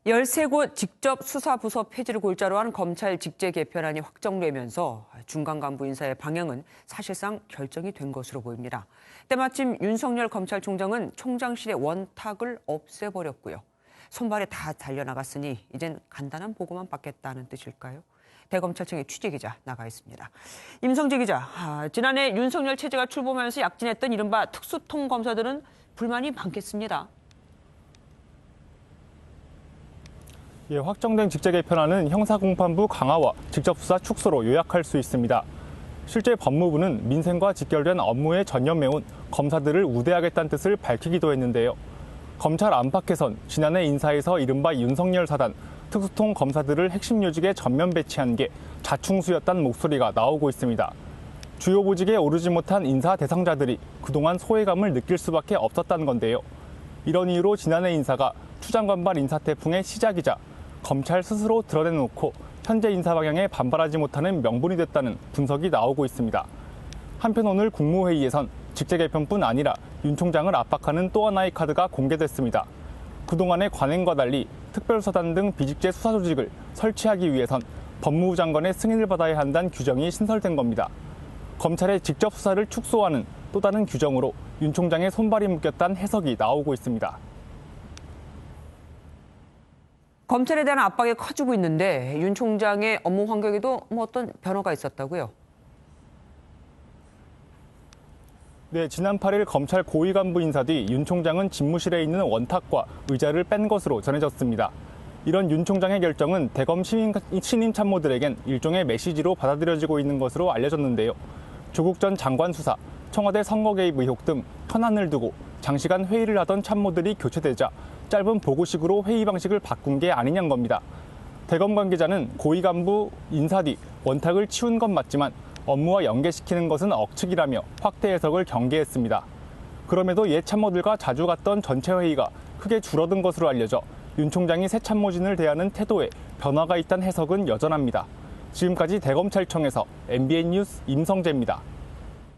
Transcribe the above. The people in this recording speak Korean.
13곳 직접 수사부서 폐지를 골자로 한 검찰 직제 개편안이 확정되면서 중간 간부 인사의 방향은 사실상 결정이 된 것으로 보입니다. 때마침 윤석열 검찰총장은 총장실의 원탁을 없애버렸고요. 손발에 다 달려나갔으니 이젠 간단한 보고만 받겠다는 뜻일까요? 대검찰청의 취재기자 나가 있습니다. 임성재 기자, 지난해 윤석열 체제가 출범하면서 약진했던 이른바 특수통 검사들은 불만이 많겠습니다. 확정된 직제 개편안은 형사공판부 강화와 직접수사 축소로 요약할 수 있습니다. 실제 법무부는 민생과 직결된 업무에 전념해온 검사들을 우대하겠다는 뜻을 밝히기도 했는데요. 검찰 안팎에선 지난해 인사에서 이른바 윤석열 사단 특수통 검사들을 핵심 요직에 전면 배치한 게 자충수였다는 목소리가 나오고 있습니다. 주요 보직에 오르지 못한 인사 대상자들이 그동안 소외감을 느낄 수밖에 없었다는 건데요. 이런 이유로 지난해 인사가 추장관발 인사 태풍의 시작이자 검찰 스스로 드러내놓고 현재 인사 방향에 반발하지 못하는 명분이 됐다는 분석이 나오고 있습니다. 한편 오늘 국무회의에선 직제 개편뿐 아니라 윤 총장을 압박하는 또 하나의 카드가 공개됐습니다. 그동안의 관행과 달리 특별수사단 등 비직제 수사 조직을 설치하기 위해선 법무부 장관의 승인을 받아야 한다는 규정이 신설된 겁니다. 검찰의 직접 수사를 축소하는 또 다른 규정으로 윤 총장의 손발이 묶였다는 해석이 나오고 있습니다. 검찰에 대한 압박이 커지고 있는데 윤 총장의 업무 환경에도 어떤 변화가 있었다고요? 네, 지난 8일 검찰 고위 간부 인사 뒤 윤 총장은 집무실에 있는 원탁과 의자를 뺀 것으로 전해졌습니다. 이런 윤 총장의 결정은 대검 신임 참모들에겐 일종의 메시지로 받아들여지고 있는 것으로 알려졌는데요. 조국 전 장관 수사, 청와대 선거 개입 의혹 등 현안을 두고 장시간 회의를 하던 참모들이 교체되자 짧은 보고식으로 회의 방식을 바꾼 게 아니냐는 겁니다. 대검 관계자는 고위 간부 인사 뒤 원탁을 치운 건 맞지만 업무와 연계시키는 것은 억측이라며 확대 해석을 경계했습니다. 그럼에도 옛 참모들과 자주 갔던 전체 회의가 크게 줄어든 것으로 알려져 윤 총장이 새 참모진을 대하는 태도에 변화가 있다는 해석은 여전합니다. 지금까지 대검찰청에서 MBN 뉴스 임성재입니다.